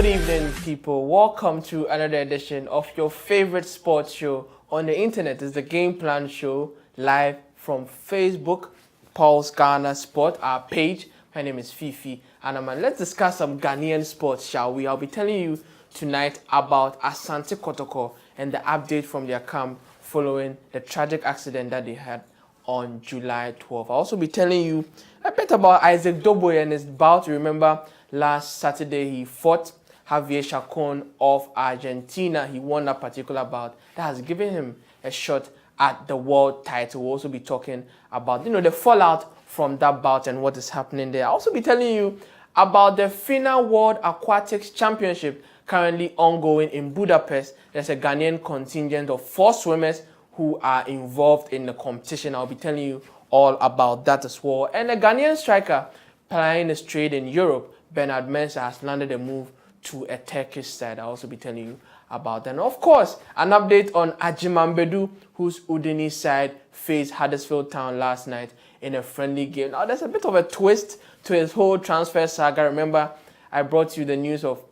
Good evening, people. Welcome to another edition of your favorite sports show on the internet. It's the Game Plan Show live from Facebook, Pulse Ghana Sport, our page. My name is Fiifi Anaman. Let's discuss some Ghanaian sports, shall we? I'll be telling you tonight about Asante Kotoko and the update from their camp following the tragic accident that they had on July 12th. I'll also be telling you a bit about Isaac Doboy and his bout. Remember, last Saturday he fought Javier Chacon of Argentina. He won that particular bout. That has given him a shot at the world title. We'll also be talking about, the fallout from that bout and what is happening there. I'll also be telling you about the FINA World Aquatics Championship currently ongoing in Budapest. There's a Ghanaian contingent of 4 swimmers who are involved in the competition. I'll be telling you all about that as well. And a Ghanaian striker plying his trade in Europe, Bernard Mensah, has landed a move to a Turkish side. I'll also be telling you about that. And of course, an update on Ajimambedu, whose Udini side faced Huddersfield Town last night in a friendly game. Now, there's a bit of a twist to his whole transfer saga. Remember, I brought you the news of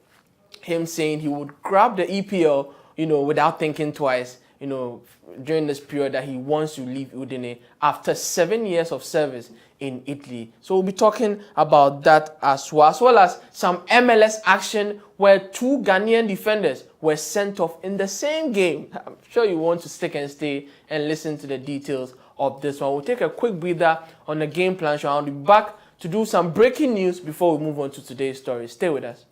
him saying he would grab the EPL, without thinking twice, during this period that he wants to leave Udine after 7 years of service in Italy. So we'll be talking about that as well as some MLS action where 2 Ghanaian defenders were sent off in the same game. I'm sure you want to stick and stay and listen to the details of this one. We'll take a quick breather on the Game Plan show. I'll be back to do some breaking news before we move on to today's story. Stay with us.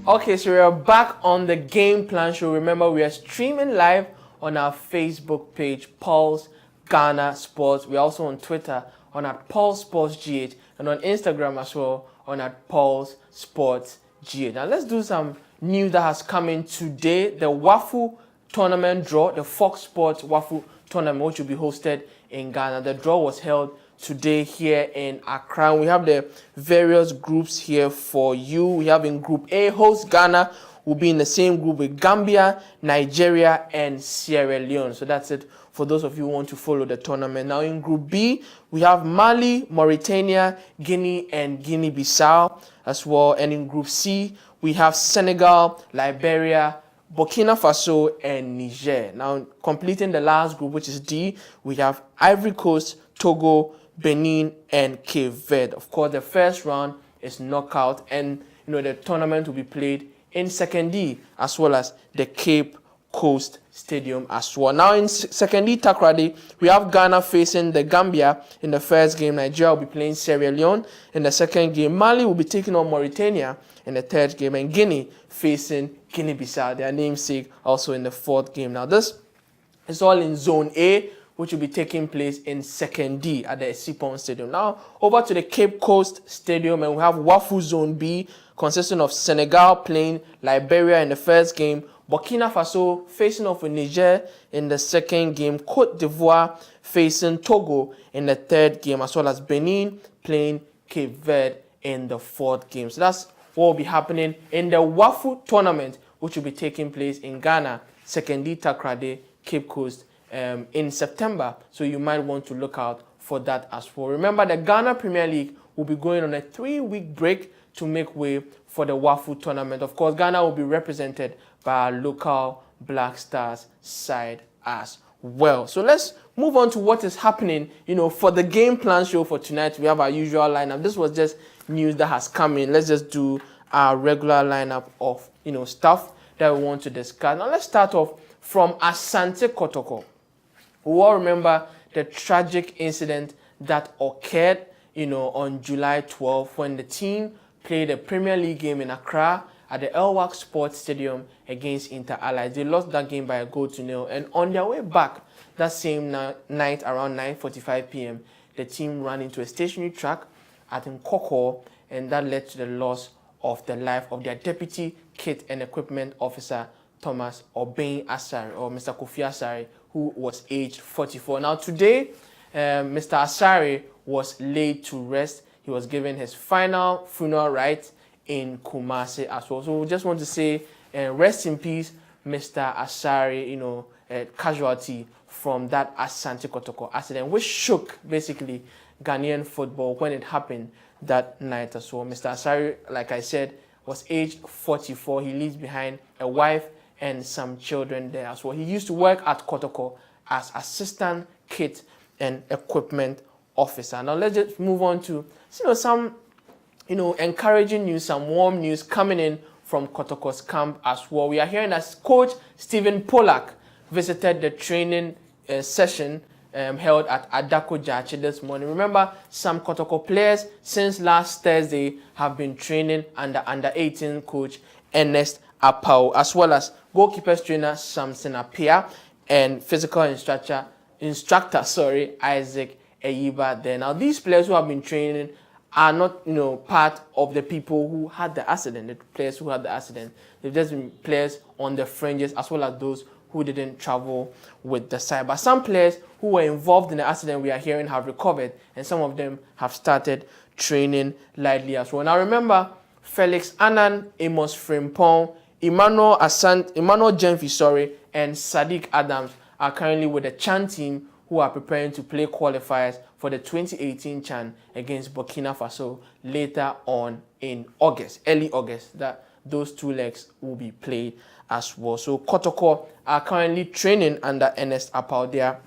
Okay, so we are back on the Game Plan show. Remember, we are streaming live on our Facebook page, Pulse Ghana Sports. We're also on Twitter on @Pulse Sports GH and on Instagram as well on @Pulse Sports GH. Now let's do some news that has come in today. The Wafu tournament draw, the Fox Sports Wafu tournament, which will be hosted in Ghana. The draw was held today here in Accra. We have the various groups here for you. We have in Group A, host Ghana will be in the same group with Gambia, Nigeria, and Sierra Leone. So that's it for those of you who want to follow the tournament. Now in Group B, we have Mali, Mauritania, Guinea, and Guinea-Bissau as well. And in Group C, we have Senegal, Liberia, Burkina Faso, and Niger. Now completing the last group, which is D, we have Ivory Coast, Togo, Benin, and Cape Verde. Of course, the first round is knockout, and the tournament will be played in Second D as well as the Cape Coast Stadium as well. Now in Second D Takrady, we have Ghana facing the Gambia in the first game. Nigeria will be playing Sierra Leone in the second game. Mali will be taking on Mauritania in the third game, and Guinea facing Guinea-Bissau, their namesake, also in the fourth game. Now this is all in Zone A, which will be taking place in Second D at the Sipon Stadium. Now, over to the Cape Coast Stadium, and we have Wafu Zone B, consisting of Senegal playing Liberia in the first game, Burkina Faso facing off with Niger in the second game, Cote d'Ivoire facing Togo in the third game, as well as Benin playing Cape Verde in the fourth game. So that's what will be happening in the Wafu tournament, which will be taking place in Ghana, Second D Takrady, Cape Coast, in September, so you might want to look out for that as well. Remember, the Ghana Premier League will be going on a 3-week break to make way for the Wafu tournament. Of course, Ghana will be represented by our local Black Stars side as well. So let's move on to what is happening, for the Game Plan show for tonight. We have our usual lineup. This was just news that has come in. Let's just do our regular lineup of, stuff that we want to discuss. Now let's start off from Asante Kotoko. We all remember the tragic incident that occurred, on July 12th when the team played a Premier League game in Accra at the Elwak Sports Stadium against Inter Allies. They lost that game by a 0-0, and on their way back that same night around 9:45 p.m., the team ran into a stationary track at Kotoko, and that led to the loss of the life of their deputy kit and equipment officer, Thomas Obeng Asari, or Mr. Kofi Asari, who was aged 44. Now today, Mr. Asari was laid to rest. He was given his final funeral rites in Kumasi as well. So we just want to say, rest in peace, Mr. Asari, casualty from that Asante Kotoko accident, which shook basically Ghanaian football when it happened that night as well. Mr. Asari, like I said, was aged 44. He leaves behind a wife and some children there as well. He used to work at Kotoko as assistant kit and equipment officer. Now let's just move on to some encouraging news, some warm news coming in from Kotoko's camp as well. We are hearing that coach Stephen Pollack visited the training session held at Adako Jachi this morning. Remember, some Kotoko players since last Thursday have been training under 18 coach Ernest Apau, as well as goalkeepers trainer Samson Apia and physical instructor Isaac Eyiba there. Now, these players who have been training are not, part of the people who had the accident, the players who had the accident. They've just been players on the fringes, as well as those who didn't travel with the side. But some players who were involved in the accident we are hearing have recovered, and some of them have started training lightly as well. Now remember, Felix Annan, Amos Frimpong, Emmanuel Jenfi, and Sadiq Adams are currently with the Chan team, who are preparing to play qualifiers for the 2018 Chan against Burkina Faso later on in August, early August. That those two legs will be played as well. So Kotoko are currently training under Ernest Apau, their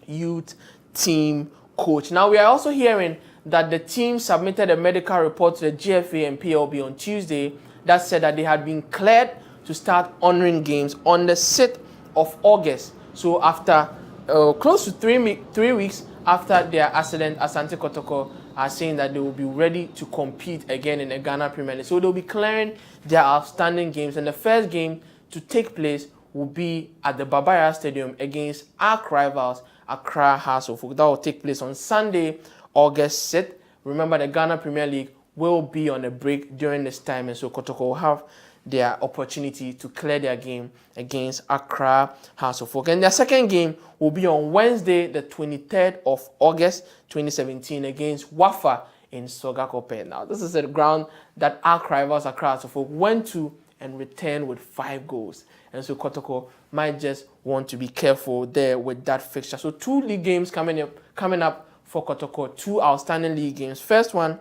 youth team coach. Now we are also hearing that the team submitted a medical report to the GFA and PLB on Tuesday that said that they had been cleared to start honoring games on the 6th of August. So after close to 3 weeks after their accident, Asante Kotoko are saying that they will be ready to compete again in the Ghana Premier League. So they'll be clearing their outstanding games, and the first game to take place will be at the Babaya Stadium against arch rivals Accra Hearts of Oak. That will take place on Sunday, August 6th. Remember, the Ghana Premier League will be on a break during this time, and so Kotoko will have their opportunity to clear their game against Accra Hearts of Oak. And their second game will be on Wednesday, the 23rd of August, 2017, against Wafa in Sogakope. Now, this is a ground that arch rivals Accra Hearts of Oak went to and returned with 5 goals. And so Kotoko might just want to be careful there with that fixture. So 2 league games coming up for Kotoko, 2 outstanding league games. First one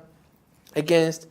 against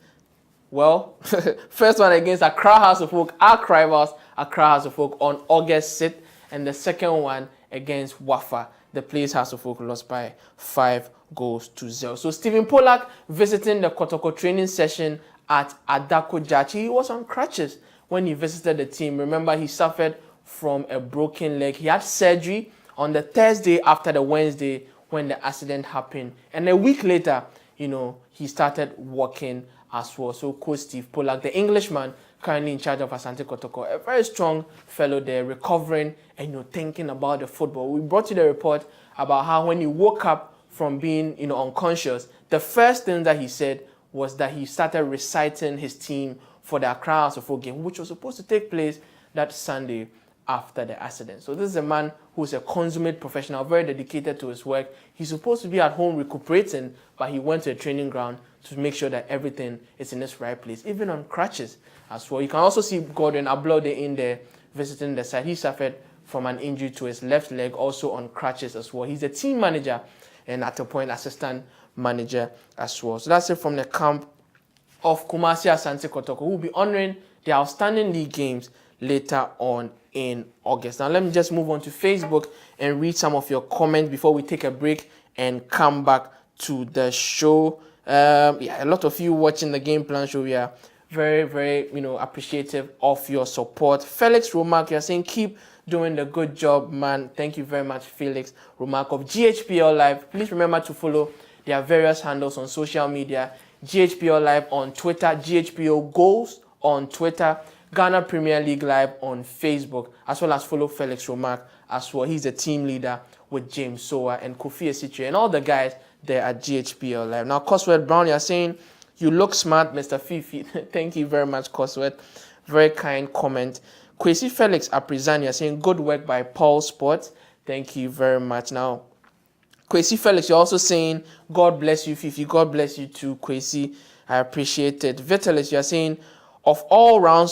Accra House of Oak, arch rivals Accra House of Oak on August 6th, and the second one against Wafa. The Place House of Oak lost by 5 goals to 0. So Stephen Pollack visiting the Kotoko training session at Adako Jachi. He was on crutches when he visited the team. Remember, he suffered from a broken leg. He had surgery on the Thursday after the Wednesday when the accident happened, and a week later, he started walking as well. So Coach Steve Pollack, the Englishman currently in charge of Asante Kotoko, a very strong fellow there, recovering and thinking about the football. We brought you the report about how when he woke up from being unconscious, the first thing that he said was that he started reciting his team for the Accra House of Oak game, which was supposed to take place that Sunday after the accident. So this is a man who's a consummate professional, very dedicated to his work. He's supposed to be at home recuperating, but he went to a training ground to make sure that everything is in its right place, even on crutches as well. You can also see Gordon Ablode in there visiting the side. He suffered from an injury to his left leg, also on crutches as well. He's a team manager and at a point assistant manager as well. So that's it from the camp of Kumasi Asante Kotoko, who will be honoring the outstanding league games later on in August. Now let me just move on to Facebook and read some of your comments before we take a break and come back to the show. A lot of you watching the game plan show. We are very, very, appreciative of your support. Felix Romark, you're saying keep doing the good job, man. Thank you very much, Felix Romark of GHPL Live. Please remember to follow their various handles on social media. GHPL Live on Twitter, GHPL Goals on Twitter, Ghana Premier League Live on Facebook, as well as follow Felix Romark as well. He's a team leader with James Soa and Kofi Esitre and all the guys there at GHPL Live. Now, Coswell Brown, you're saying You look smart, Mr. Fiifi. Thank you very much, Cosworth. Very kind comment. Kwesi Felix Aprizania saying good work by Paul Sports. Thank you very much. Now, Kwesi Felix, you're also saying God bless you, Fifi. God bless you too, Kwesi. I appreciate it. Vitalis, you're saying of all-round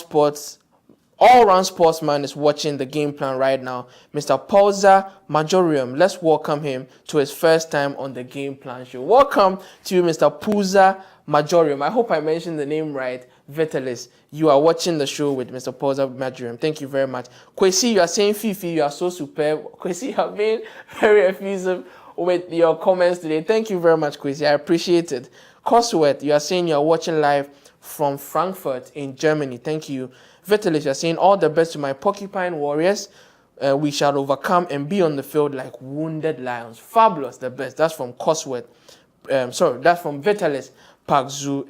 sportsman is watching the game plan right now. Mr. Pauza Majorium, let's welcome him to his first time on the game plan show. Welcome to you, Mr. Pauza Majorium. I hope I mentioned the name right. Vitalis, you are watching the show with Mr. Pauza Majorium. Thank you very much. Kwesi, you are saying Fifi, you are so superb. Kwesi, you have been very effusive with your comments today. Thank you very much, Kwesi. I appreciate it. Cosworth, you are saying you are watching live from Frankfurt in Germany. Thank you. Vitalis, you are saying all the best to my Porcupine Warriors. We shall overcome and be on the field like wounded lions. Fabulous, the best. That's from Cosworth. That's from Vitalis Parkzu,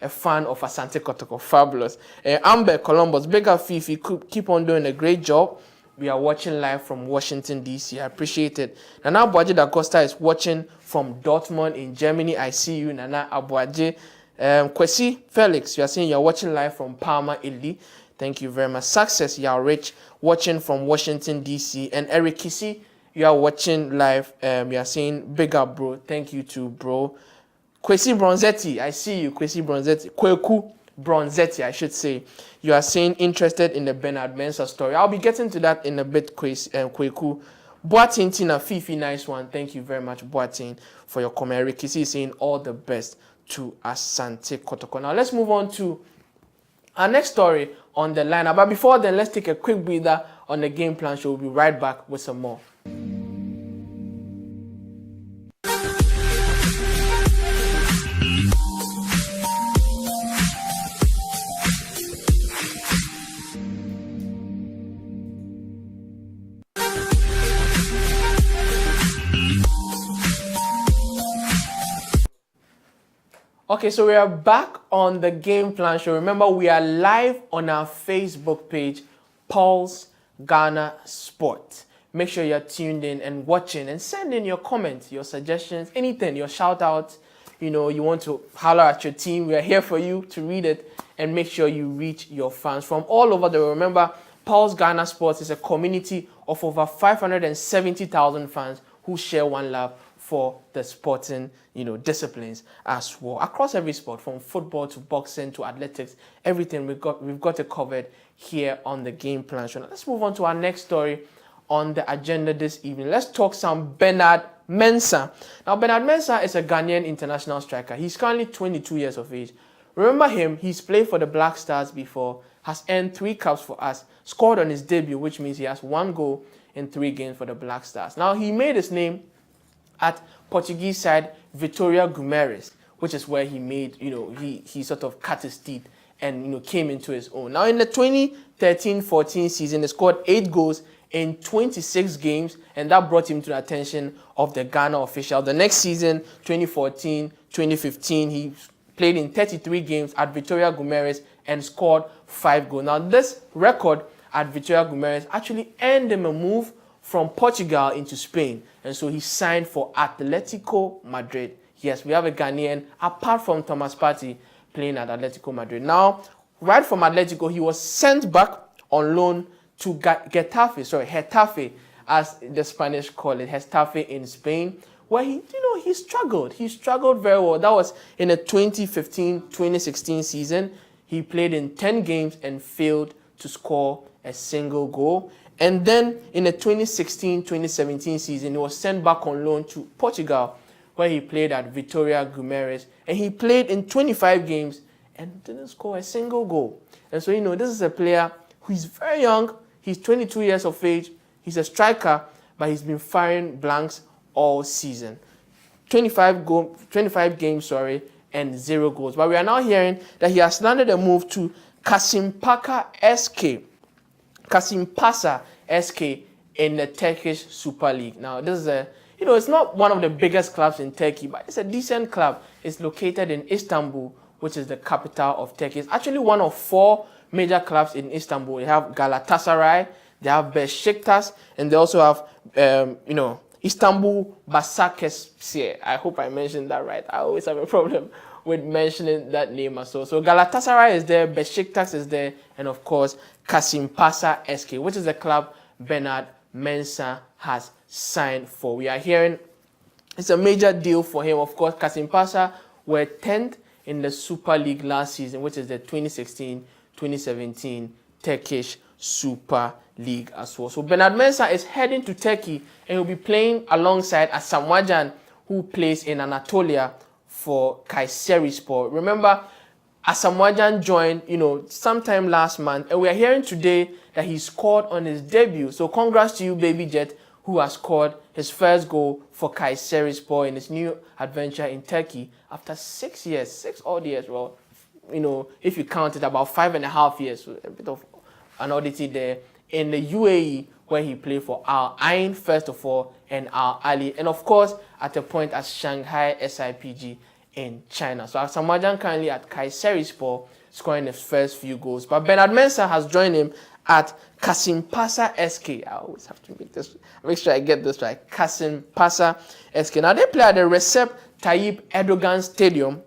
a fan of Asante Kotoko. Fabulous. Amber Columbus, big up Fifi. Keep on doing a great job. We are watching live from Washington, D.C. I appreciate it. Nana Abuaje da Costa is watching from Dortmund in Germany. I see you, Nana Abuaje. Kwesi Felix, you are saying you are watching live from Parma, Italy. Thank you very much. Success, you are rich, watching from Washington, D.C. And Eric Kisi, you are watching live. You are saying big up, bro. Thank you too, bro. Kwesi Bronzetti, I see you, Kwesi Bronzetti. Kweku Bronzetti, I should say. You are saying interested in the Bernard Mensah story. I'll be getting to that in a bit, Kweku. Boatin Tina, Fifi, nice one. Thank you very much, Boatin, for your comment. Rikisi is saying all the best to Asante Kotoko. Now, let's move on to our next story on the lineup. But before then, let's take a quick breather on the game plan show. We'll be right back with some more. Okay, so we are back on the game plan show. Remember, we are live on our Facebook page, Pulse Ghana Sport. Make sure you're tuned in and watching and send in your comments, your suggestions, anything, your shout outs. You know, you want to holler at your team. We are here for you to read it and make sure you reach your fans from all over the world. Remember, Pulse Ghana Sports is a community of over 570,000 fans who share one love for the sporting, disciplines as well. Across every sport, from football to boxing to athletics, everything we've got it covered here on the game plan show. Now, let's move on to our next story on the agenda this evening. Let's talk some Bernard Mensah. Now, Bernard Mensah is a Ghanaian international striker. He's currently 22 years of age. Remember him, he's played for the Black Stars before, has earned 3 caps for us, scored on his debut, which means he has 1 goal in 3 games for the Black Stars. Now, he made his name at Portuguese side Vitória Guimarães, which is where he made, he sort of cut his teeth and, came into his own. Now, in the 2013-14 season, he scored 8 goals in 26 games, and that brought him to the attention of the Ghana official. The next season, 2014-2015, he played in 33 games at Vitória Guimarães and scored 5 goals. Now, this record at Vitória Guimarães actually earned him a move from Portugal into Spain. And so he signed for Atletico Madrid. Yes, we have a Ghanaian, apart from Thomas Partey, playing at Atletico Madrid. Now, right from Atletico, he was sent back on loan to Getafe, as the Spanish call it, Getafe in Spain, where he struggled. He struggled very well. That was in the 2015-2016 season. He played in 10 games and failed to score a single goal. And then in the 2016-2017 season, he was sent back on loan to Portugal, where he played at Vitória Guimarães. And he played in 25 games and didn't score a single goal. And so, this is a player who is very young. He's 22 years of age. He's a striker, but he's been firing blanks all season. 25 games, and 0 goals. But we are now hearing that he has landed a move to Kasimpasa SK in the Turkish Super League. Now, this is it's not one of the biggest clubs in Turkey, but it's a decent club. It's located in Istanbul, which is the capital of Turkey. It's actually one of 4 major clubs in Istanbul. They have Galatasaray, they have Besiktas, and they also have, Istanbul Basaksehir. I hope I mentioned that right. I always have a problem with mentioning that name as well. So Galatasaray is there, Besiktas is there, and of course Kasimpasa SK, which is the club Bernard Mensah has signed for. We are hearing it's a major deal for him. Of course, Kasimpasa were 10th in the Super League last season, which is the 2016-2017 Turkish Super League as well. So Bernard Mensah is heading to Turkey and he'll be playing alongside Asamoah Gyan, who plays in Anatolia for Kayserispor. Remember, Asamoah Gyan joined, sometime last month, and we are hearing today that he scored on his debut. So congrats to you, Baby Jet, who has scored his first goal for Kayserispor in his new adventure in Turkey after 6 years, 6 odd years. Well, if you count it, about 5.5 years, so a bit of an oddity there in the UAE, where he played for Al Ain first of all and Al Ali, and of course at a point at Shanghai SIPG in China. So Asamoah Gyan currently at Kayserispor, scoring his first few goals. But Bernard Mensah has joined him at Kasimpasa SK. I always have to make sure I get this right. Kasimpasa SK. Now they play at the Recep Tayyip Erdogan Stadium.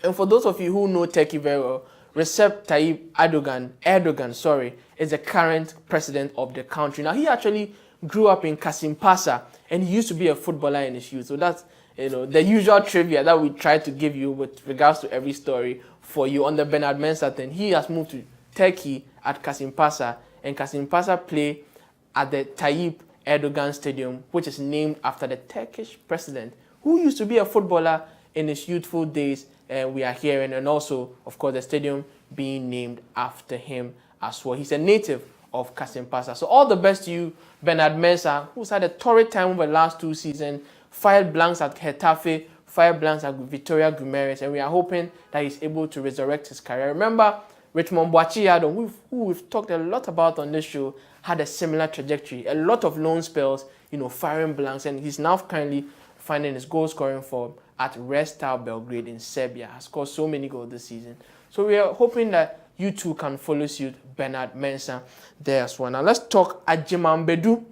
And for those of you who know Turkey very well, Recep Tayyip Erdogan, is the current president of the country. Now he actually grew up in Kasimpasa and he used to be a footballer in his youth. So that's the usual trivia that we try to give you with regards to every story for you on the Bernard Mensah thing. He has moved to Turkey at Kasimpasa, and Kasimpasa play at the Tayyip Erdogan Stadium, which is named after the Turkish president, who used to be a footballer in his youthful days, and we are hearing, and also, of course, the stadium being named after him as well. He's a native of Kasimpasa. So all the best to you, Bernard Mensah, who's had a torrid time over the last 2 seasons, 5 blanks at Getafe, 5 blanks at Vitoria Guimaraes, and we are hoping that he's able to resurrect his career. Remember, Richmond Boachiado, who we've talked a lot about on this show, had a similar trajectory, a lot of loan spells, firing blanks, and he's now currently finding his goal scoring form at Red Star Belgrade in Serbia. Has scored so many goals this season. So we are hoping that you too can follow suit, Bernard Mensah, there as well. Now let's talk Ajimambedu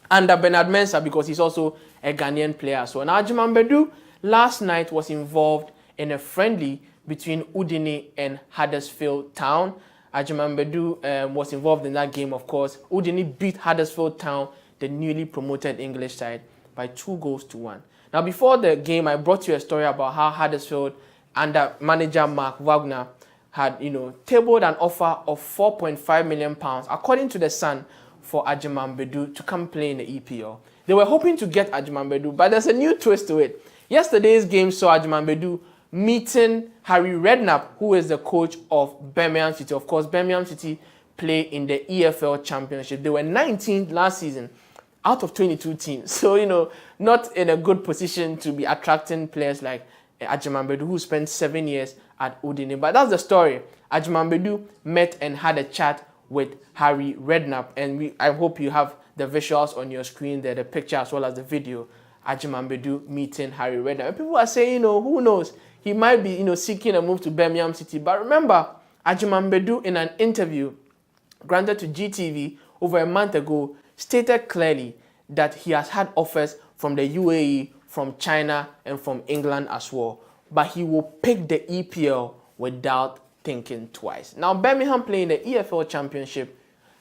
under Bernard Mensah, because he's also a Ghanaian player. So now Ajimambedu last night was involved in a friendly between Udine and Huddersfield Town. Ajimambedu was involved in that game, of course. Udine beat Huddersfield Town, the newly promoted English side, by 2-1. Now, before the game, I brought you a story about how Huddersfield, under manager Mark Wagner, had, tabled an offer of £4.5 million, according to The Sun, for Ajimambedu to come play in the EPL. They were hoping to get Ajimambedu, but there's a new twist to it. Yesterday's game saw Ajimambedu meeting Harry Redknapp, who is the coach of Birmingham City. Of course, Birmingham City play in the EFL Championship. They were 19th last season out of 22 teams. So, not in a good position to be attracting players like Ajimambedu, who spent 7 years at Udine. But that's the story. Ajimambedu met and had a chat with Harry Redknapp. And I hope you have the visuals on your screen there, the picture as well as the video. Ajimambedu meeting Harry Redknapp. And people are saying, who knows? He might be, seeking a move to Birmingham City. But remember, Ajimambedu, in an interview granted to GTV over a month ago, stated clearly that he has had offers from the UAE, from China, and from England as well. But he will pick the EPL without thinking twice. Now, Birmingham play in the EFL Championship.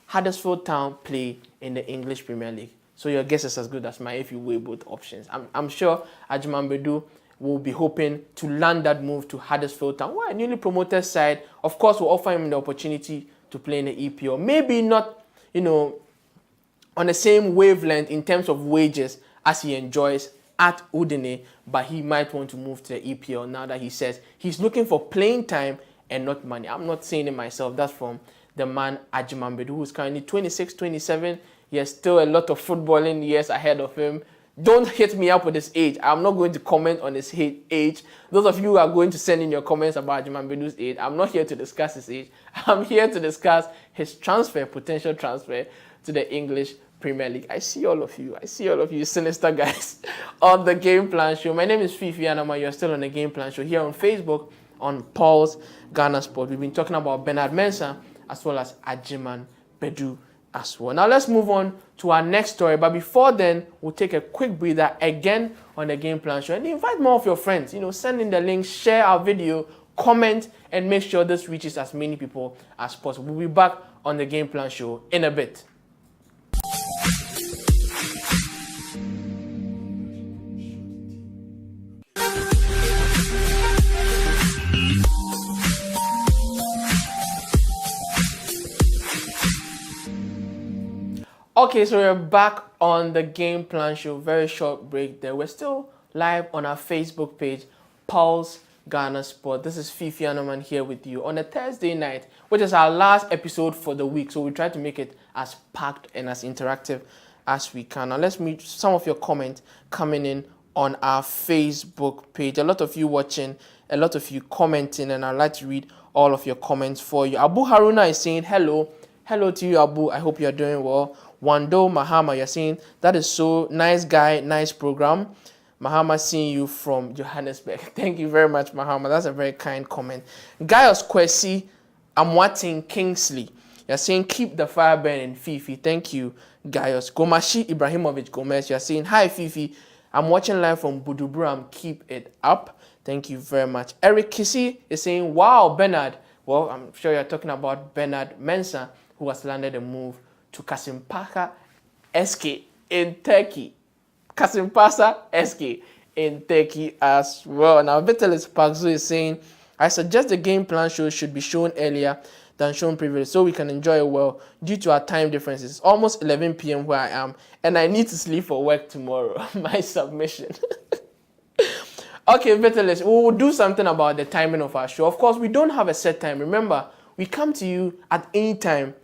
Huddersfield Town play in the English Premier League. So your guess is as good as mine if you weigh both options. I'm sure Ajimambedu will be hoping to land that move to Huddersfield Town, who are a newly promoted side. Of course, will offer him the opportunity to play in the EPL. Maybe not, on the same wavelength in terms of wages as he enjoys at Udine, but he might want to move to the EPL now that he says he's looking for playing time and not money. I'm not saying it myself. That's from the man Ajimambedu, who is currently 26, 27. He has still a lot of footballing years ahead of him. Don't hit me up with his age. I'm not going to comment on his age. Those of you who are going to send in your comments about Ajimambedu's age, I'm not here to discuss his age. I'm here to discuss his potential transfer to the English Premier League. I see all of you sinister guys on the Game Plan Show. My name is Fiifi Anaman. You're still on the Game Plan Show here on Facebook on Paul's Ghana Sport. We've been talking about Bernard Mensah as well as Ajimambedu as well. Now let's move on to our next story. But before then, we'll take a quick breather again on the Game Plan Show and invite more of your friends. Send in the link, share our video, comment, and make sure this reaches as many people as possible. We'll be back on the Game Plan Show in a bit. Okay, so we're back on the Game Plan Show. Very short break there. We're still live on our Facebook page, Pulse Ghana Sport. This is Fiifi Anaman here with you on a Thursday night, which is our last episode for the week. So we try to make it as packed and as interactive as we can. Now let's meet some of your comments coming in on our Facebook page. A lot of you watching, a lot of you commenting, and I'd like to read all of your comments for you. Abu Haruna is saying hello. Hello to you, Abu. I hope you're doing well. Wando Mahama, you're saying that is so nice guy, nice program. Mahama, seeing you from Johannesburg. Thank you very much, Mahama. That's a very kind comment. Gaius Kwesi, I'm watching Kingsley. You're saying keep the fire burning, Fifi. Thank you, Gaius. Gomashi Ibrahimovic Gomez, you're saying hi, Fifi. I'm watching live from Buduburam. Keep it up. Thank you very much. Eric Kissy is saying, wow, Bernard. Well, I'm sure you're talking about Bernard Mensah, who has landed a move to Kasimpasa SK in Turkey. Kasimpasa SK in Turkey as well. Now, Vitalis Pagzu is saying, I suggest the Game Plan Show should be shown earlier than shown previously so we can enjoy it well due to our time differences. It's almost 11 p.m. where I am and I need to sleep for work tomorrow. My submission. Okay, Vitalis, we will do something about the timing of our show. Of course, we don't have a set time. Remember, we come to you at any time,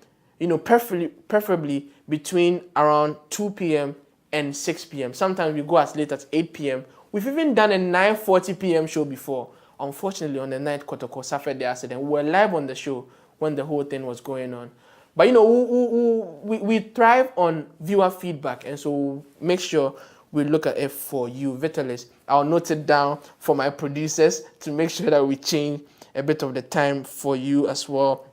preferably between around 2 p.m. and 6 p.m. Sometimes we go as late as 8 p.m. We've even done a 9:40 p.m. show before. Unfortunately, on the night Kotoko suffered the accident. We were live on the show when the whole thing was going on. But, we thrive on viewer feedback, and so we'll make sure we look at it for you. Vitalis, I'll note it down for my producers to make sure that we change a bit of the time for you as well.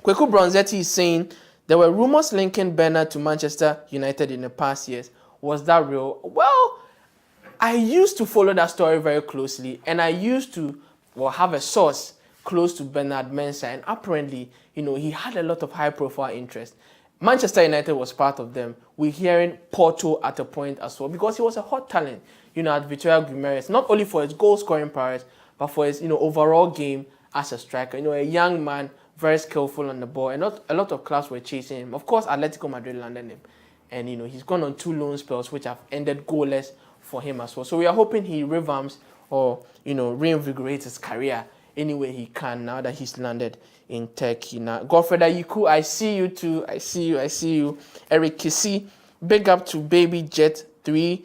Kweku Bronzetti is saying, there were rumors linking Bernard to Manchester United in the past years. Was that real? Well, I used to follow that story very closely, and I used to have a source close to Bernard Mensah, and apparently, he had a lot of high-profile interest. Manchester United was part of them. We're hearing Porto at a point as well, because he was a hot talent, at Vitória Guimarães, not only for his goal-scoring prowess, but for his, overall game as a striker. A young man, very skillful on the ball, and a lot of clubs were chasing him. Of course, Atletico Madrid landed him, and he's gone on 2 loan spells which have ended goalless for him as well. So we are hoping he revamps or reinvigorates his career any way he can now that he's landed in Turkey. Now, Godfrey Yiku, I see you too. I see you. Eric Kissy, big up to Baby Jet 3.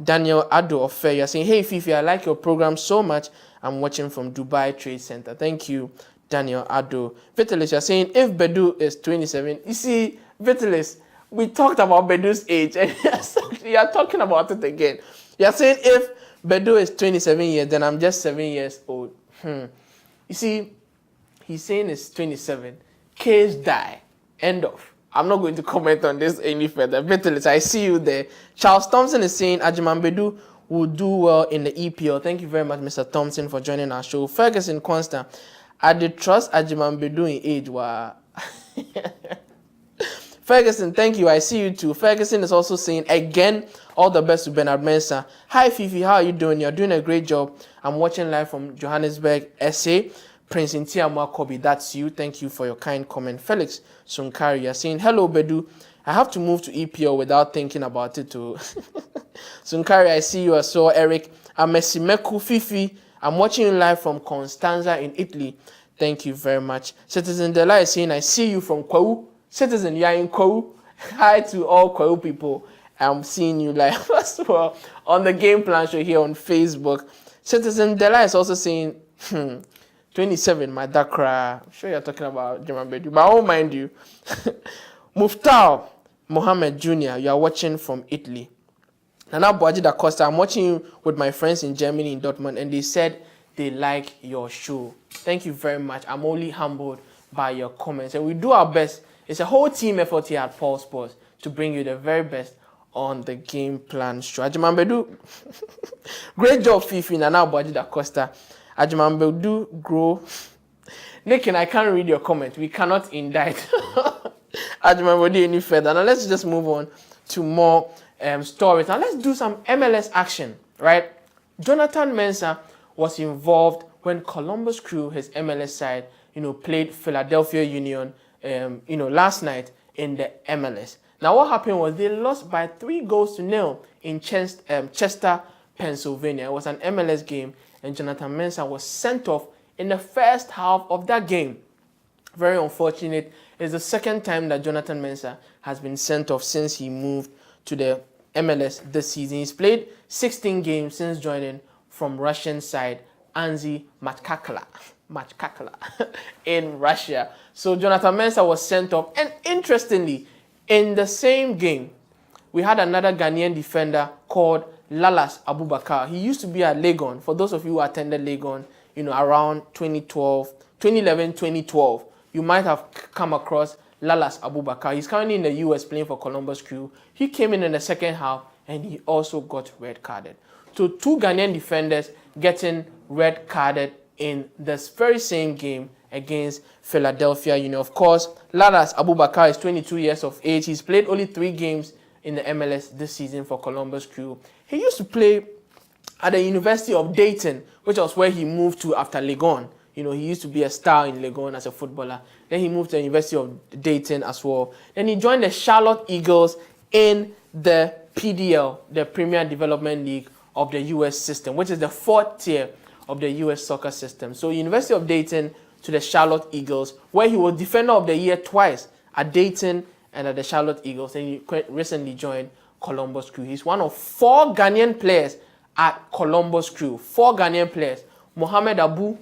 Daniel Ado of Fair, you're saying, hey Fifi, I like your program so much. I'm watching from Dubai Trade Center. Thank you, Daniel Ado. Vitalis, you're saying if Bedu is 27, you see, Vitalis, we talked about Bedu's age and you're talking about it again. You're saying if Bedu is 27 years, then I'm just 7 years old. You see, he's saying it's 27. Case die. End of. I'm not going to comment on this any further. Vitalis, I see you there. Charles Thompson is saying Ajiman Bedu will do well in the EPL. Thank you very much, Mr. Thompson, for joining our show. Ferguson Constant, I did trust Ajiman Bedu in age. Wow. Ferguson, thank you. I see you too. Ferguson is also saying, again, all the best to Bernard Mensah. Hi, Fifi. How are you doing? You're doing a great job. I'm watching live from Johannesburg, SA. Prince Intiamwa Kobe, that's you. Thank you for your kind comment. Felix Sunkari, you're saying, hello, Bedu. I have to move to EPL without thinking about it too. Sunkari, I see you as well. Eric, Amesimeku Fifi. I'm watching you live from Constanza in Italy. Thank you very much. Citizen Dela is saying, I see you from Kwau. Citizen, you're in Kwau. Hi to all Kwau people. I'm seeing you live as well on the Game Plan Show here on Facebook. Citizen Dela is also saying, 27, my Dakra. I'm sure you're talking about German Bedu, but I won't mind you. Muftar Mohammed Jr., you are watching from Italy. Nana Boaji da Costa, I'm watching you with my friends in Germany, in Dortmund, and they said they like your show. Thank you very much. I'm only humbled by your comments, and we do our best It's a whole team effort here at Paul Sports to bring you the very best on the game plan show. Ajimambedu, great job, Fiifi Anaman da Costa. Ajimambedu, grow. Nick, and I can't read your comment. We cannot indict Ajimambedu any further. Now let's just move on to more stories. Now let's do some MLS action, right? Jonathan Mensah was involved when Columbus Crew, his MLS side, played Philadelphia Union, last night in the MLS. Now what happened was they lost by 3-0 in Chester, Pennsylvania. It was an MLS game, and Jonathan Mensah was sent off in the first half of that game. Very unfortunate. It's the second time that Jonathan Mensah has been sent off since he moved to the MLS this season. He's played 16 games since joining from Russian side Anzi Machkakala in Russia. So Jonathan Mensah was sent off. And interestingly, in the same game, we had another Ghanaian defender called Lalas Abubakar. He used to be at Legon. For those of you who attended Legon, around 2011, 2012, you might have come across Lalas Abubakar. He's currently in the US playing for Columbus Crew. He came in the second half and he also got red carded. So 2 Ghanaian defenders getting red carded in this very same game against Philadelphia Union. Of course, Lalas Abubakar is 22 years of age. He's played only 3 games in the MLS this season for Columbus Crew. He used to play at the University of Dayton, which was where he moved to after Legon. He used to be a star in Legon as a footballer. Then he moved to the University of Dayton as well. Then he joined the Charlotte Eagles in the PDL, the Premier Development League of the US system, which is the 4th tier of the US soccer system. So University of Dayton to the Charlotte Eagles, where he was Defender of the Year twice at Dayton and at the Charlotte Eagles. And he recently joined Columbus Crew. He's one of 4 Ghanaian players at Columbus Crew. 4 Ghanaian players: Mohamed Abu,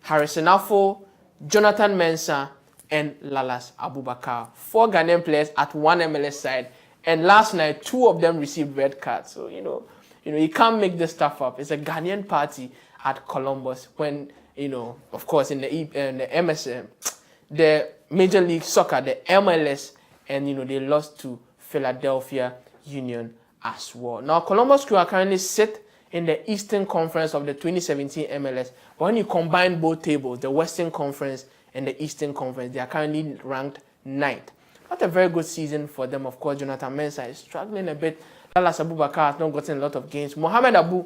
Harrison Affo, Jonathan Mensah, and Lalas Abubakar. 4 Ghanaian players at one MLS side. And last night, 2 of them received red cards. So, you can't make this stuff up. It's a Ghanaian party at Columbus when, of course, in the MSM, the Major League Soccer, the MLS, and, they lost to Philadelphia Union as well. Now, Columbus Crew are currently sit in the Eastern Conference of the 2017 MLS. But when you combine both tables, the Western Conference and the Eastern Conference, they are currently ranked 9th. Not a very good season for them. Of course, Jonathan Mensah is struggling a bit. Lalas Abubakar has not gotten a lot of games. Mohamed Abu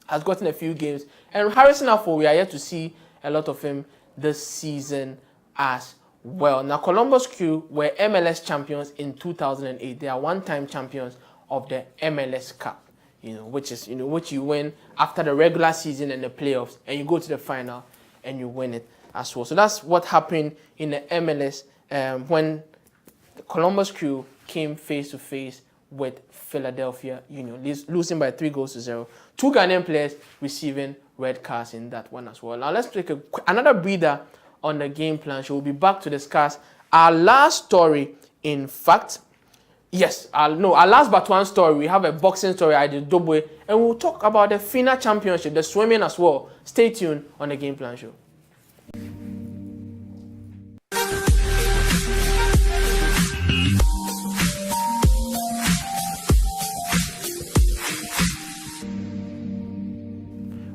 has gotten a few games. And Harrison Affo, we are yet to see a lot of him this season as well. Now, Columbus Crew were MLS champions in 2008. They are one-time champions of the MLS Cup, which is, which you win after the regular season and the playoffs, and you go to the final and you win it as well. So that's what happened in the MLS when the Columbus Crew came face-to-face with Philadelphia Union, losing by 3-0. 2 Ghanaian players receiving red cards in that one as well. Now let's take another breather on the game plan. So we'll be back to discuss our last story. In fact, yes, our last but one story. We have a boxing story, I did Dobwe, and we'll talk about the FINA Championship, the swimming as well. Stay tuned on the Game Plan Show.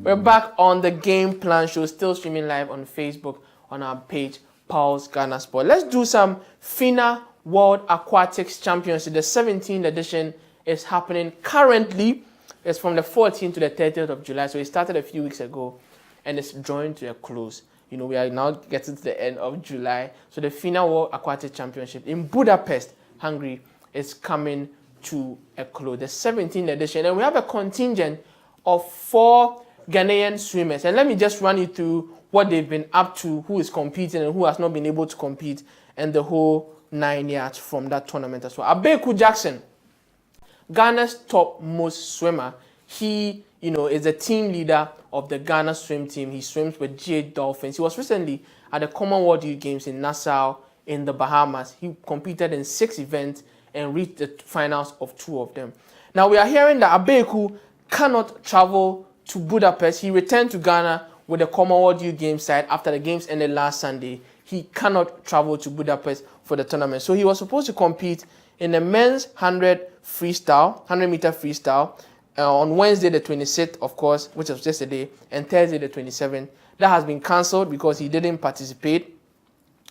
We're back on the Game Plan Show, still streaming live on Facebook on our page, Pulse Ghana Sport. Let's do some FINA World Aquatics Championship. The 17th edition is happening currently. It's from the 14th to the 30th of July. So it started a few weeks ago and it's drawing to a close. We are now getting to the end of July. So the FINA World Aquatics Championship in Budapest, Hungary, is coming to a close. The 17th edition. And we have a contingent of 4 Ghanaian swimmers. And let me just run you through what they've been up to, who is competing and who has not been able to compete, and the whole 9 yards from that tournament as well. Abeku Jackson, Ghana's topmost swimmer. He, is the team leader of the Ghana swim team. He swims with GH Dolphins. He was recently at the Commonwealth Youth Games in Nassau in the Bahamas. He competed in 6 events and reached the finals of 2 of them. Now we are hearing that Abeku cannot travel to Budapest. He returned to Ghana with the Commonwealth Youth Games side after the games ended last Sunday. He cannot travel to Budapest for the tournament. So he was supposed to compete in the men's 100 meter freestyle on Wednesday the 26th, of course, which was yesterday, and Thursday the 27th. That has been cancelled because he didn't participate.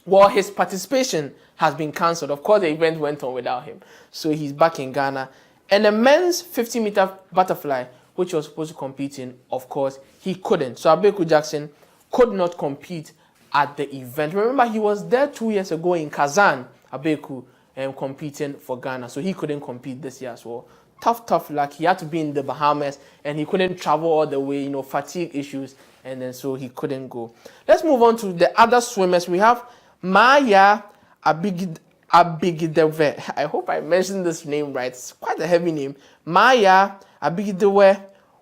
Well, his participation has been cancelled. Of course, the event went on without him. So he's back in Ghana. And the men's 50-meter butterfly, which he was supposed to compete in, of course, he couldn't. So Abeku Jackson could not compete at the event. Remember, he was there 2 years ago in Kazan, Abeku, competing for Ghana. So he couldn't compete this year as well. Tough luck. He had to be in the Bahamas and he couldn't travel all the way, fatigue issues. And then so he couldn't go. Let's move on to the other swimmers. We have Maya Abigideve. I hope I mentioned this name right. It's quite a heavy name. Maya Abigideve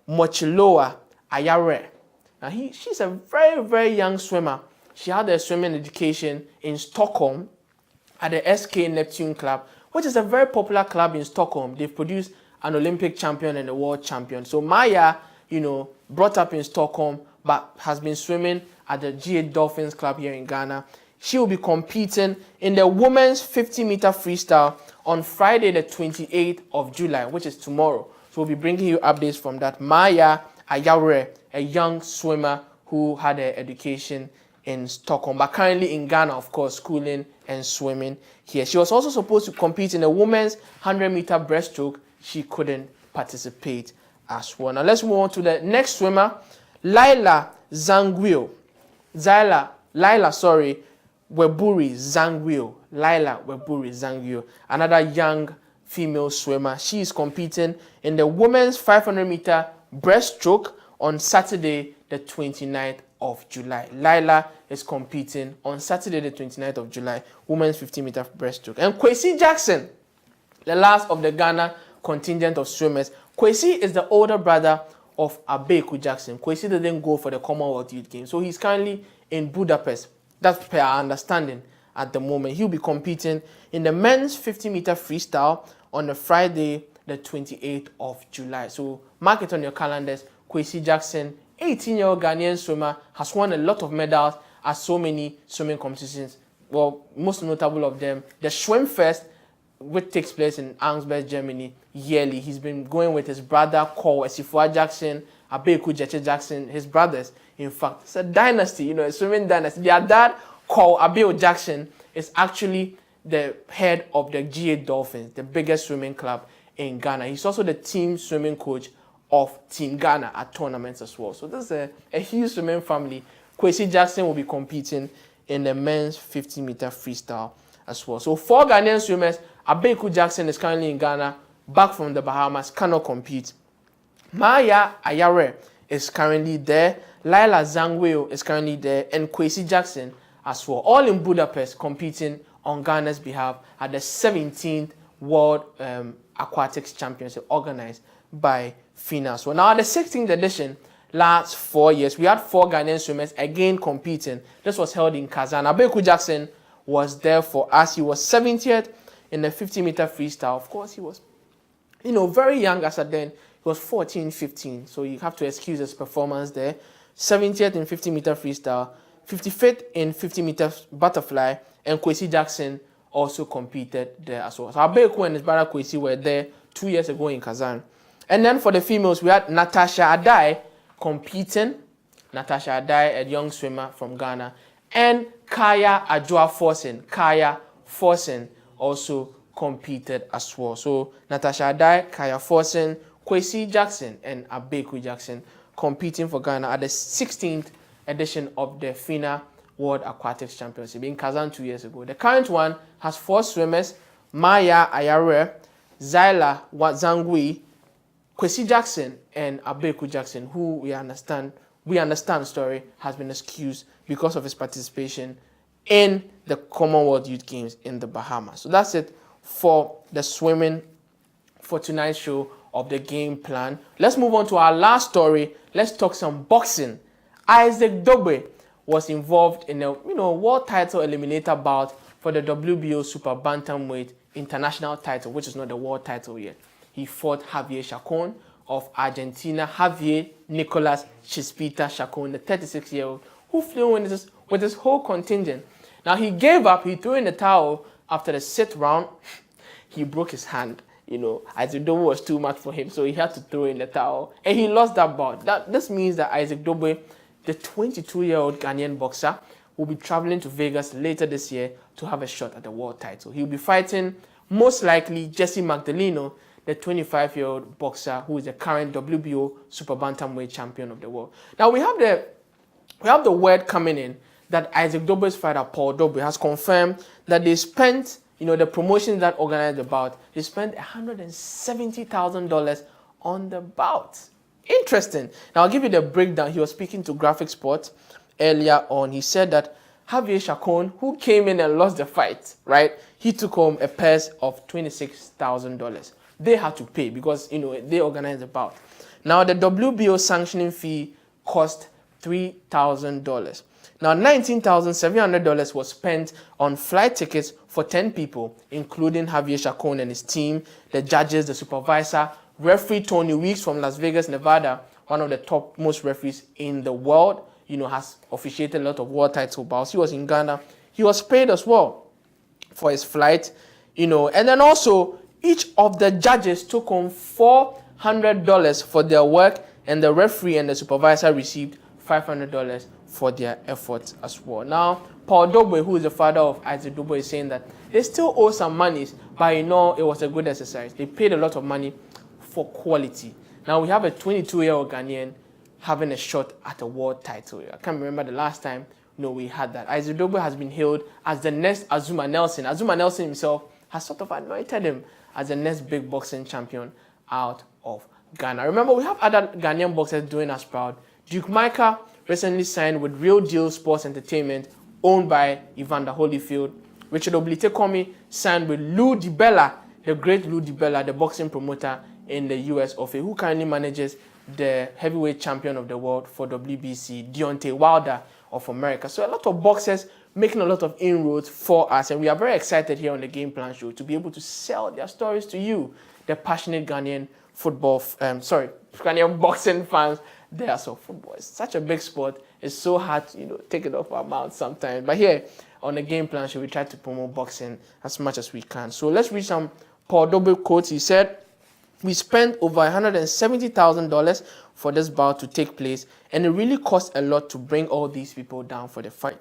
Mochiloa Ayare. Now she's a very, very young swimmer. She had a swimming education in Stockholm at the SK Neptune Club, which is a very popular club in Stockholm. They've produced an Olympic champion and a world champion. So Maya, brought up in Stockholm, but has been swimming at the G8 Dolphins Club here in Ghana. She will be competing in the women's 50-meter freestyle on Friday, the 28th of July, which is tomorrow. So we'll be bringing you updates from that. Maya Ayawre, a young swimmer who had her education in Stockholm, but currently in Ghana, of course, schooling and swimming here. She was also supposed to compete in the women's 100-meter breaststroke. She couldn't participate as well. Now let's move on to the next swimmer, Laila Weburi Zangwio, another young female swimmer. She is competing in the women's 500-meter breaststroke on Saturday, the 29th of July. Laila is competing on Saturday, the 29th of July, women's 50-meter breaststroke. And Kwesi Jackson, the last of the Ghana contingent of swimmers. Kwesi is the older brother of Abeku Jackson. Kwesi didn't go for the Commonwealth Youth Games, so he's currently in Budapest. That's per our understanding at the moment. He'll be competing in the men's 50-meter freestyle on the Friday, the 28th of July. So mark it on your calendars. Kwesi Jackson, 18-year-old Ghanaian swimmer, has won a lot of medals at so many swimming competitions. Well, most notable of them, the Swim Fest, which takes place in Arnsberg, Germany, yearly. He's been going with his brother, Cole Esifua Jackson, Abeku Jeche Jackson, his brothers. In fact, it's a dynasty, a swimming dynasty. Their dad, Cole Abeo Jackson, is actually the head of the G8 Dolphins, the biggest swimming club in Ghana. He's also the team swimming coach of Team Ghana at tournaments as well. So this is a huge swimming family. Kwesi Jackson will be competing in the men's 50-meter freestyle as well. So 4 Ghanaian swimmers. Abeku Jackson is currently in Ghana, back from the Bahamas, cannot compete. Maya Ayare is currently there. Laila Zangweo is currently there, and Kwesi Jackson as well. All in Budapest, competing on Ghana's behalf at the 17th World Aquatics Championship organized by FINA. So now at the 16th edition, last 4 years, we had 4 Ghanaian swimmers again competing. This was held in Kazan. Abeku Jackson was there for us. He was 70th in the 50-meter freestyle. Of course, he was, very young as at then. He was 14, 15. So you have to excuse his performance there. 70th in 50-meter freestyle, 55th in 50-meter butterfly, and Kwesi Jackson also competed there as well. So Abeku and his brother Kwesi were there 2 years ago in Kazan. And then for the females, we had Natasha Adai competing. Natasha Adai, a young swimmer from Ghana, and Kaya Ajua Forsen also competed as well. So Natasha Adai, Kaya Forsen, Kwesi Jackson, and Abeku Jackson competing for Ghana at the 16th edition of the FINA World Aquatics Championship in Kazan 2 years ago. The current one has 4 swimmers: Maya Ayare, Zaila Zangui, Kwesi Jackson, and Abeku Jackson, who we understand has been excused because of his participation in the Commonwealth Youth Games in the Bahamas. So that's it for the swimming for tonight's show of the game plan. Let's move on to our last story. Let's talk some boxing. Isaac Dogbe was involved in a world title eliminator bout for the WBO Super Bantamweight international title, which is not the world title yet. He fought Javier Chacon of Argentina. Javier Nicolas Chispita Chacon, the 36-year-old, who flew with his whole contingent. Now he gave up, he threw in the towel after the sixth round, he broke his hand. Isaac Dobe was too much for him, so he had to throw in the towel, and he lost that bout. This means that Isaac Dobe, the 22-year-old Ghanaian boxer, will be traveling to Vegas later this year to have a shot at the world title. He'll be fighting, most likely, Jesse Magdaleno, the 25-year-old boxer who is the current WBO super bantamweight champion of the world. Now we have the word coming in that Isaac Dobe's fighter Paul Dobe has confirmed that they spent, the promotion that organized the bout, they spent $170,000 on the bout. Interesting. Now I'll give you the breakdown. He was speaking to Graphic Sports earlier on. He said that Javier Chacon, who came in and lost the fight, right? He took home a purse of $26,000. They had to pay because, they organized the bout. Now the WBO sanctioning fee cost $3,000. Now, $19,700 was spent on flight tickets for 10 people, including Javier Chacon and his team, the judges, the supervisor, referee Tony Weeks from Las Vegas, Nevada, one of the topmost referees in the world, has officiated a lot of world title bouts. He was in Ghana. He was paid as well for his flight, and then also each of the judges took home $400 for their work, and the referee and the supervisor received $500 for their efforts as well. Now, Paul Dobe, who is the father of Isaac Dobe, is saying that they still owe some monies, but it was a good exercise. They paid a lot of money for quality. Now, we have a 22-year-old Ghanaian having a shot at a world title. I can't remember the last time we had that. Isaac Dobe has been hailed as the next Azuma Nelson. Azuma Nelson himself has sort of anointed him as the next big boxing champion out of Ghana. Remember, we have other Ghanaian boxers doing us proud. Duke Micah recently signed with Real Deal Sports Entertainment, owned by Evander Holyfield. Richard Oblitekomi signed with Lou DiBella, the great Lou DiBella, the boxing promoter in the US of A, who currently manages the heavyweight champion of the world for WBC, Deontay Wilder of America. So a lot of boxers making a lot of inroads for us, and we are very excited here on the Game Plan Show to be able to sell their stories to you, the passionate Ghanaian Ghanaian boxing fans. There, so football is such a big sport. It's so hard to take it off our mouth sometimes. But here on the Game Plan Show, we try to promote boxing as much as we can. So let's read some Paul Dobe quotes. He said, "We spent over $170,000 for this bout to take place, and it really cost a lot to bring all these people down for the fight.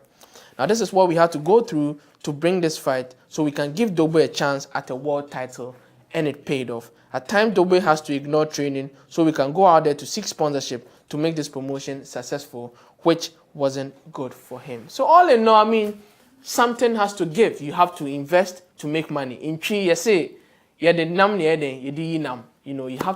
Now, this is what we had to go through to bring this fight so we can give Dobe a chance at a world title, and it paid off. At times, Dobe has to ignore training so we can go out there to seek sponsorship to make this promotion successful, which wasn't good for him." So all in all, something has to give. You have to invest to make money. In Chi, you say, you have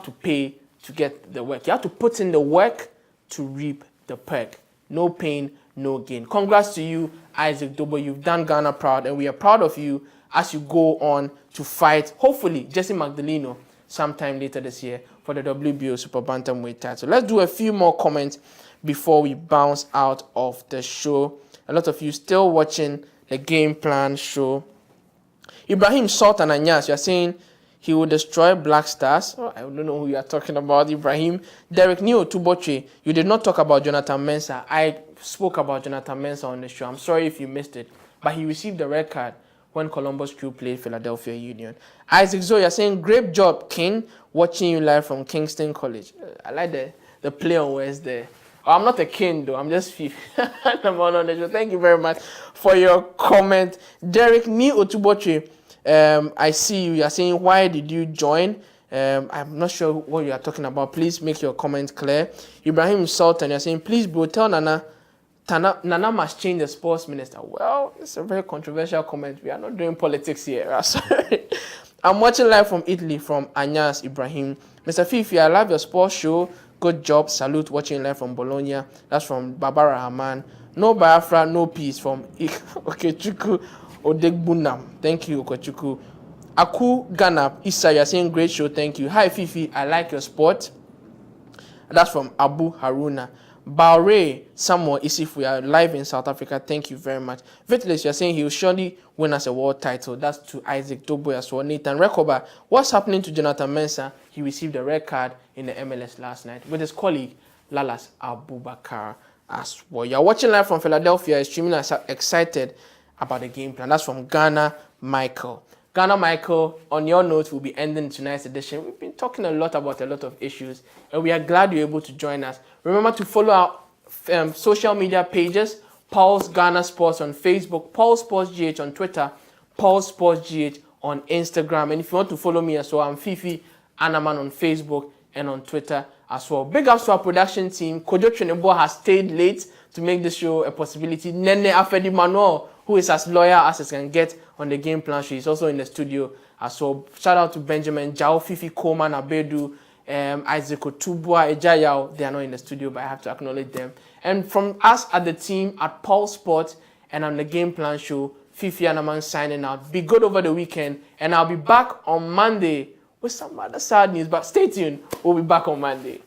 to pay to get the work. You have to put in the work to reap the perk. No pain, no gain. Congrats to you, Isaac Dobe. You've done Ghana proud, and we are proud of you as you go on to fight, hopefully, Jesse Magdaleno sometime later this year for the WBO Super Bantamweight title. Let's do a few more comments before we bounce out of the show. A lot of you still watching the Game Plan Show. Ibrahim Sultan Anyas, you're saying he will destroy Black Stars. I don't know who you are talking about, Ibrahim. Derek Neo Tuboche, you did not talk about Jonathan Mensah. I spoke about Jonathan Mensah on the show. I'm sorry if you missed it, but he received the red card when Columbus Crew played Philadelphia Union. Isaac Zoya saying, "Great job, King. Watching you live from Kingston College." I like the play on words there. Oh, I'm not a king, though. I'm just Fiifi Anaman on the show. Thank you very much for your comment. Derek Ni Otuboche, I see you. You're saying, "Why did you join?" I'm not sure what you are talking about. Please make your comment clear. Ibrahim Sultan, you're saying, "Please, bro, tell Nana must change the sports minister." Well, it's a very controversial comment. We are not doing politics here. Sorry. I'm watching live from Italy from Anyas Ibrahim. Mr. Fiifi, I love your sports show. Good job. Salute. Watching live from Bologna. That's from Barbara Haman. No Biafra, no peace from Okechukwu Odegbunam. Thank you, Okechukwu. Aku Ghana Issa, you're saying great show. Thank you. Hi, Fiifi. I like your sport. That's from Abu Haruna. Baure Samuel Isif, we are live in South Africa. Thank you very much. Vitlis, you're saying he will surely win us a world title. That's to Isaac Dobe as well. Nathan Rekoba, what's happening to Jonathan Mensah? He received a red card in the MLS last night with his colleague Lalas Abubakar as well. You're watching live from Philadelphia, extremely excited about the game plan. That's from Ghana Michael. Ghana Michael, on your notes, we'll be ending tonight's edition. We've been talking a lot about a lot of issues, and we are glad you're able to join us. Remember to follow our social media pages, Pulse Ghana Sports on Facebook, Pulse Sports GH on Twitter, Pulse Sports GH on Instagram. And if you want to follow me as well, I'm Fiifi Anaman on Facebook and on Twitter as well. Big ups to our production team. Kojo Trinebo has stayed late to make this show a possibility. Nene Afedi Manuel, who is as loyal as it can get on the game plan show, is also in the studio as well. Shout out to Benjamin, Jao, Fifi, Coleman, Abedu, Isaac Otubua, Ejayao. They are not in the studio, but I have to acknowledge them. And from us at the team at Pulse Sports and on the game plan show, Fiifi Anaman signing out. Be good over the weekend, and I'll be back on Monday with some other sad news, but stay tuned. We'll be back on Monday.